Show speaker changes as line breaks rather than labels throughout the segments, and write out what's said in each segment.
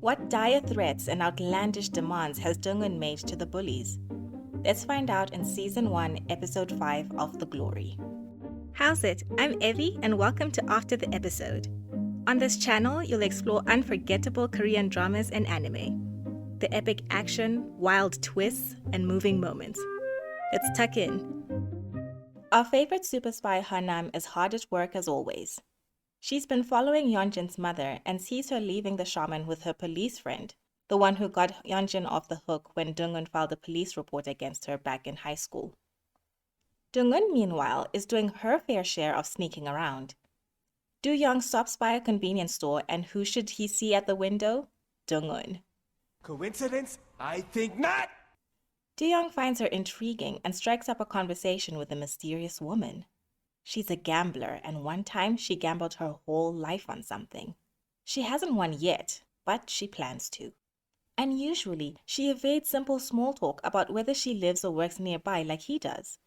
What dire threats and outlandish demands has Dong-eun made to the bullies? Let's find out in Season 1, Episode 5 of The Glory. How's it? I'm Evie and welcome to After the Episode. On this channel, you'll explore unforgettable Korean dramas and anime. The epic action, wild twists, and moving moments. Let's tuck in. Our favorite super spy Hanam is hard at work as always. She's been following Yeonjin's mother and sees her leaving the shaman with her police friend, the one who got Yeonjin off the hook when Dong-eun filed a police report against her back in high school. Dong-eun, meanwhile, is doing her fair share of sneaking around. Do-young stops by a convenience store, and who should he see at the window? Dong-eun.
Coincidence? I think not!
Do-young finds her intriguing and strikes up a conversation with the mysterious woman. She's a gambler, and one time she gambled her whole life on something. She hasn't won yet, but she plans to. And usually, she evades simple small talk about whether she lives or works nearby like he does.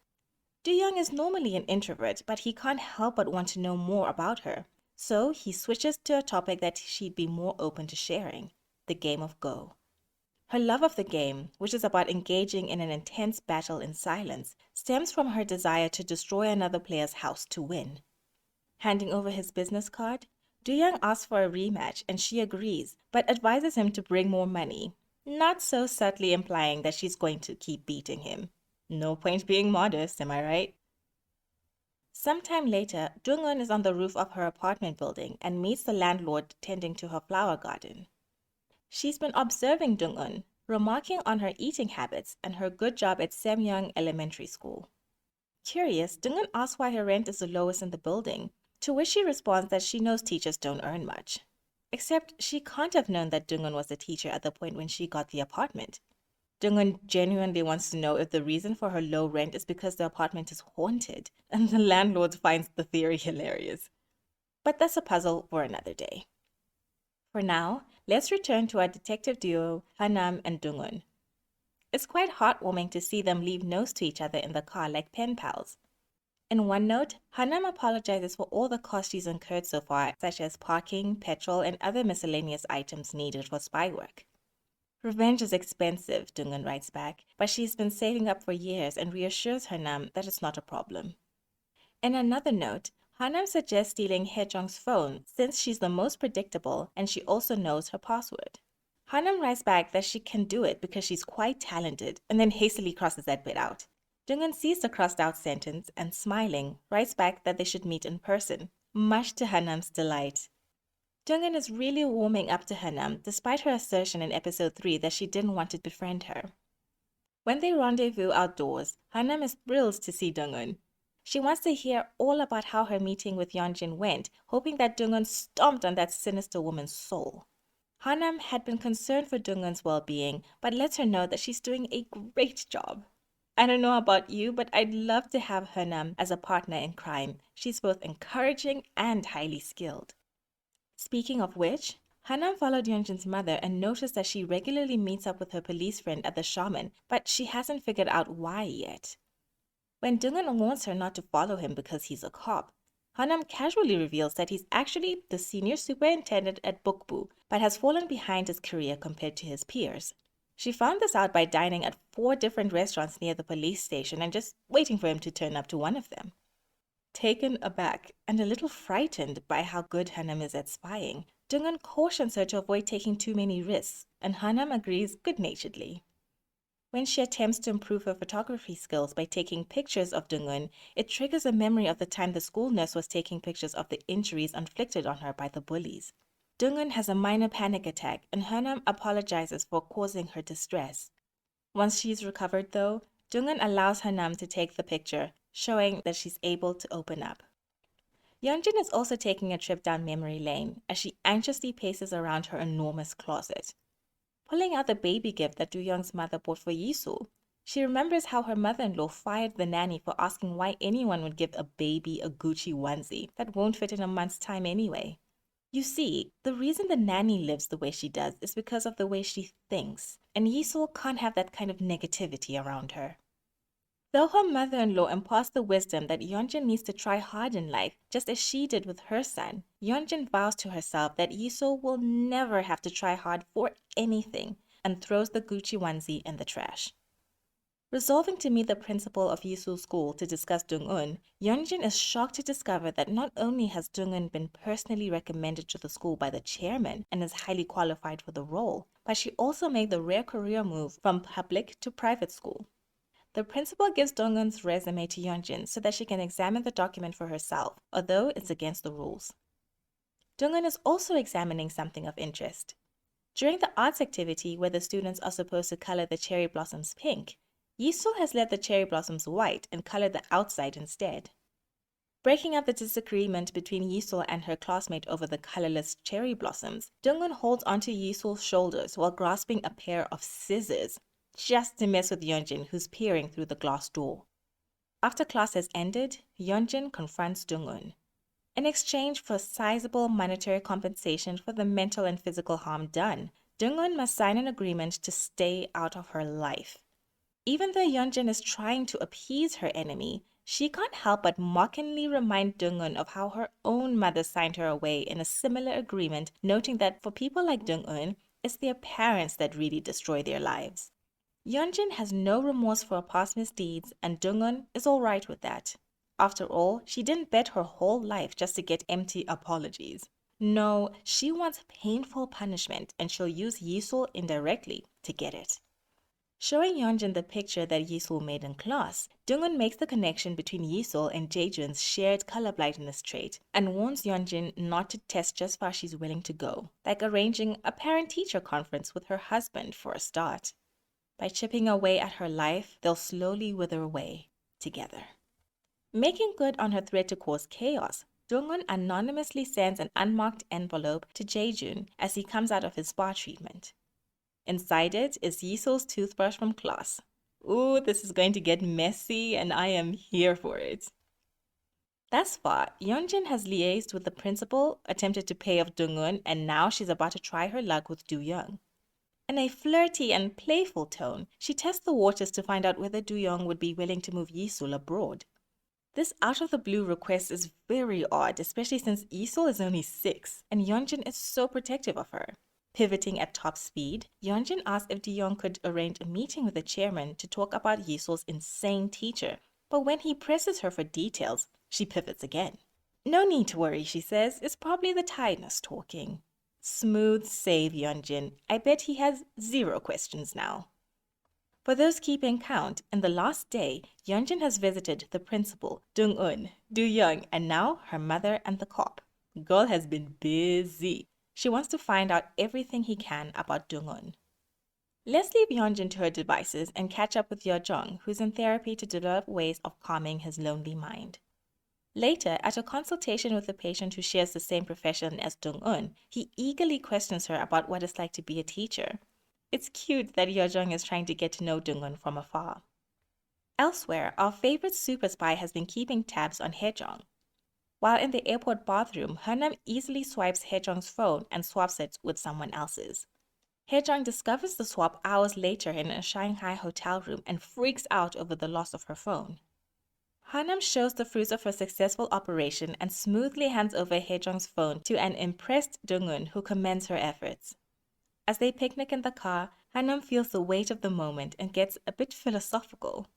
Do-young is normally an introvert, but he can't help but want to know more about her. So he switches to a topic that she'd be more open to sharing, the game of Go. Her love of the game, which is about engaging in an intense battle in silence, stems from her desire to destroy another player's house to win. Handing over his business card, Do-young asks for a rematch and she agrees, but advises him to bring more money, not so subtly implying that she's going to keep beating him. No point being modest, am I right? Sometime later, Dong-eun is on the roof of her apartment building and meets the landlord tending to her flower garden. She's been observing Dong-eun, remarking on her eating habits and her good job at Semyeong Elementary School. Curious, Dong-eun asks why her rent is the lowest in the building, to which she responds that she knows teachers don't earn much. Except she can't have known that Dong-eun was a teacher at the point when she got the apartment. Dong-eun genuinely wants to know if the reason for her low rent is because the apartment is haunted, and the landlord finds the theory hilarious. But that's a puzzle for another day. For now, let's return to our detective duo, Hanam and Dong-eun. It's quite heartwarming to see them leave notes to each other in the car like pen pals. In one note, Hanam apologizes for all the costs she's incurred so far, such as parking, petrol, and other miscellaneous items needed for spy work. Revenge is expensive, Dong-eun writes back, but she's been saving up for years and reassures Hanam that it's not a problem. In another note, Hanam suggests stealing Haejong's phone since she's the most predictable and she also knows her password. Hanam writes back that she can do it because she's quite talented and then hastily crosses that bit out. Dong-eun sees the crossed out sentence and, smiling, writes back that they should meet in person, much to Hanam's delight. Dong-eun is really warming up to Hanam despite her assertion in episode 3 that she didn't want to befriend her. When they rendezvous outdoors, Hanam is thrilled to see Dong-eun. She wants to hear all about how her meeting with Yeonjin went, hoping that Dong-eun stomped on that sinister woman's soul. Hanam had been concerned for Dong-eun's well-being, but lets her know that she's doing a great job. I don't know about you, but I'd love to have Hanam as a partner in crime. She's both encouraging and highly skilled. Speaking of which, Hanam followed Yeonjin's mother and noticed that she regularly meets up with her police friend at the shaman, but she hasn't figured out why yet. When Dong-eun warns her not to follow him because he's a cop, Hanam casually reveals that he's actually the senior superintendent at Bukbu, but has fallen behind his career compared to his peers. She found this out by dining at 4 different restaurants near the police station and just waiting for him to turn up to one of them. Taken aback and a little frightened by how good Hanam is at spying, Dong-eun cautions her to avoid taking too many risks, and Hanam agrees good-naturedly. When she attempts to improve her photography skills by taking pictures of Dong-eun, it triggers a memory of the time the school nurse was taking pictures of the injuries inflicted on her by the bullies. Dong-eun has a minor panic attack, and Hanam apologizes for causing her distress. Once she's recovered, though, Dong-eun allows Hanam to take the picture, showing that she's able to open up. Yeonjin is also taking a trip down memory lane as she anxiously paces around her enormous closet. Pulling out the baby gift that Do-young's mother bought for Yisu, she remembers how her mother-in-law fired the nanny for asking why anyone would give a baby a Gucci onesie that won't fit in a month's time anyway. You see, the reason the nanny lives the way she does is because of the way she thinks, and Yisu can't have that kind of negativity around her. Though her mother-in-law imparts the wisdom that Yeonjin needs to try hard in life, just as she did with her son, Yeonjin vows to herself that Yiso will never have to try hard for anything and throws the Gucci onesie in the trash. Resolving to meet the principal of Yisu's school to discuss Dong-eun, Yeonjin is shocked to discover that not only has Dong-eun been personally recommended to the school by the chairman and is highly qualified for the role, but she also made the rare career move from public to private school. The principal gives Dong-eun's resume to Yeonjin so that she can examine the document for herself, although it's against the rules. Dong-eun is also examining something of interest. During the arts activity where the students are supposed to color the cherry blossoms pink, Yiso has left the cherry blossoms white and colored the outside instead. Breaking up the disagreement between Yiso and her classmate over the colorless cherry blossoms, Dong-eun holds onto Yiso's shoulders while grasping a pair of scissors, just to mess with Yeonjin, who's peering through the glass door. After class has ended, Yeonjin confronts Dong-eun. In exchange for sizable monetary compensation for the mental and physical harm done, Dong-eun must sign an agreement to stay out of her life. Even though Yeonjin is trying to appease her enemy, she can't help but mockingly remind Dong-eun of how her own mother signed her away in a similar agreement, noting that for people like Dong-eun, it's their parents that really destroy their lives. Yeonjin has no remorse for her past misdeeds, and Dong-eun is alright with that. After all, she didn't bet her whole life just to get empty apologies. No, she wants painful punishment, and she'll use Yisul indirectly to get it. Showing Yeonjin the picture that Yisul made in class, Dong-eun makes the connection between Yisul and Jaejun's shared color blindness trait and warns Yeonjin not to test just far she's willing to go, like arranging a parent-teacher conference with her husband for a start. By chipping away at her life, they'll slowly wither away together. Making good on her threat to cause chaos, Dong-eun anonymously sends an unmarked envelope to Jaejun as he comes out of his spa treatment. Inside it is Yisul's toothbrush from class. Ooh, this is going to get messy and I am here for it. Thus far, Yeonjin has liaised with the principal, attempted to pay off Dong-eun, and now she's about to try her luck with Do-young. In a flirty and playful tone, she tests the waters to find out whether Do-young would be willing to move Yisul abroad. This out-of-the-blue request is very odd, especially since Yisul is only 6, and Yeonjin is so protective of her. Pivoting at top speed, Yeonjin asks if Do-young could arrange a meeting with the chairman to talk about Yisul's insane teacher, but when he presses her for details, she pivots again. No need to worry, she says, it's probably the tiredness talking. Smooth save, Yeonjin. I bet he has 0 questions now. For those keeping count, in the last day, Yeonjin has visited the principal, Dong-eun, Do-young, and now her mother and the cop. Girl has been busy. She wants to find out everything he can about Dong-eun. Let's leave Yeonjin to her devices and catch up with Yeojong, who's in therapy to develop ways of calming his lonely mind. Later, at a consultation with a patient who shares the same profession as Dong-eun, he eagerly questions her about what it's like to be a teacher. It's cute that Yeojong is trying to get to know Dong-eun from afar. Elsewhere, our favorite super spy has been keeping tabs on Haejong. While in the airport bathroom, Hanam easily swipes Haejong's phone and swaps it with someone else's. Haejong discovers the swap hours later in a Shanghai hotel room and freaks out over the loss of her phone. Hanam shows the fruits of her successful operation and smoothly hands over Haejong's phone to an impressed Dong-eun who commends her efforts. As they picnic in the car, Hanam feels the weight of the moment and gets a bit philosophical.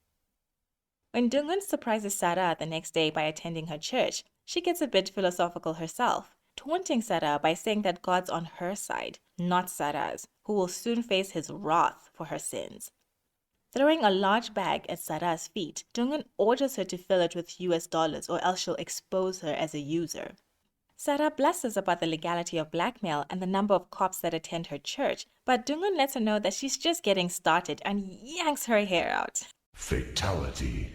When Dong-eun surprises Sara the next day by attending her church, she gets a bit philosophical herself, taunting Sara by saying that God's on her side, not Sara's, who will soon face his wrath for her sins. Throwing a large bag at Sara's feet, Dong-eun orders her to fill it with US dollars or else she'll expose her as a user. Sara blusters about the legality of blackmail and the number of cops that attend her church, but Dong-eun lets her know that she's just getting started and yanks her hair out.
Fatality.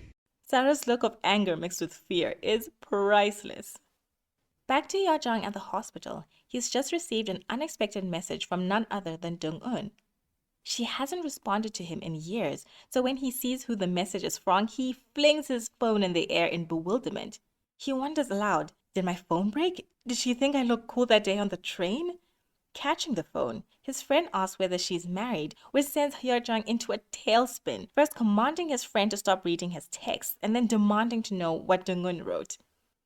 Sara's look of anger mixed with fear is priceless. Back to Yeojong at the hospital, he's just received an unexpected message from none other than Dong-eun. She hasn't responded to him in years, so when he sees who the message is from, he flings his phone in the air in bewilderment. He wonders aloud, did my phone break? Did she think I looked cool that day on the train? Catching the phone, his friend asks whether she's married, which sends Hyojang into a tailspin, first commanding his friend to stop reading his texts and then demanding to know what Dong-eun wrote.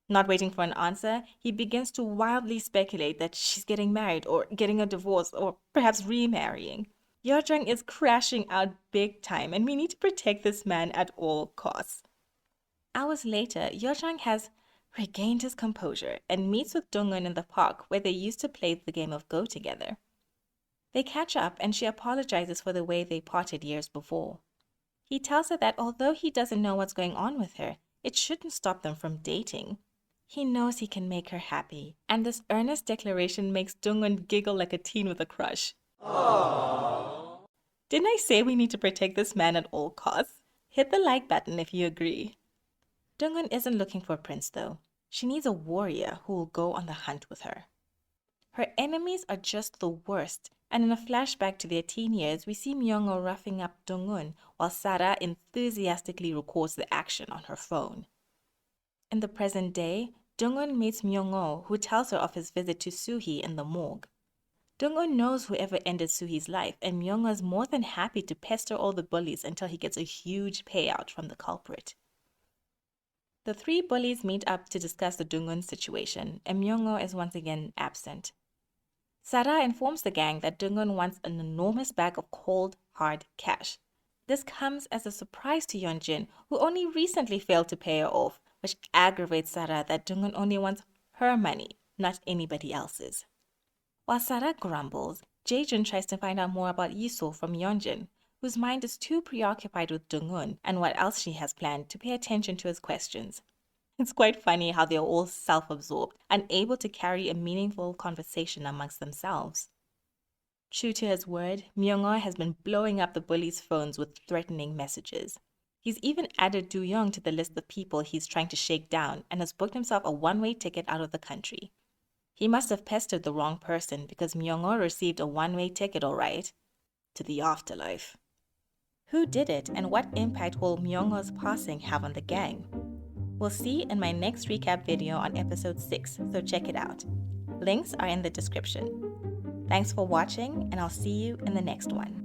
Not waiting for an answer, he begins to wildly speculate that she's getting married or getting a divorce or perhaps remarrying. Hyojang is crashing out big time and we need to protect this man at all costs. Hours later, Hyojang has regained his composure and meets with Dong-eun in the park where they used to play the game of Go together. They catch up and she apologizes for the way they parted years before. He tells her that although he doesn't know what's going on with her, it shouldn't stop them from dating. He knows he can make her happy, and this earnest declaration makes Dong-eun giggle like a teen with a crush. Aww. Didn't I say we need to protect this man at all costs? Hit the like button if you agree. Dong-eun isn't looking for a prince though. She needs a warrior who will go on the hunt with her. Her enemies are just the worst, and in a flashback to their teen years, we see Myung-oh roughing up Dong-eun while Sara enthusiastically records the action on her phone. In the present day, Dong-eun meets Myung-oh, who tells her of his visit to Soo-hee in the morgue. Dong-eun knows whoever ended Soo-hee's life, and Myung-oh is more than happy to pester all the bullies until he gets a huge payout from the culprit. The three bullies meet up to discuss the Dong-eun situation, and Myung-oh is once again absent. Sara informs the gang that Dong-eun wants an enormous bag of cold, hard cash. This comes as a surprise to Yeonjin, who only recently failed to pay her off, which aggravates Sara that Dong-eun only wants her money, not anybody else's. While Sara grumbles, Jae-jun tries to find out more about Yiso from Yeonjin, whose mind is too preoccupied with Dong-eun and what else she has planned to pay attention to his questions. It's quite funny how they're all self-absorbed, unable to carry a meaningful conversation amongst themselves. True to his word, Myung-oh has been blowing up the bullies' phones with threatening messages. He's even added Do-young to the list of people he's trying to shake down and has booked himself a one-way ticket out of the country. He must have pestered the wrong person because Myung-oh received a one-way ticket all right, to the afterlife. Who did it and what impact will Myung-oh's passing have on the gang? We'll see in my next recap video on episode 6, so check it out. Links are in the description. Thanks for watching, and I'll see you in the next one.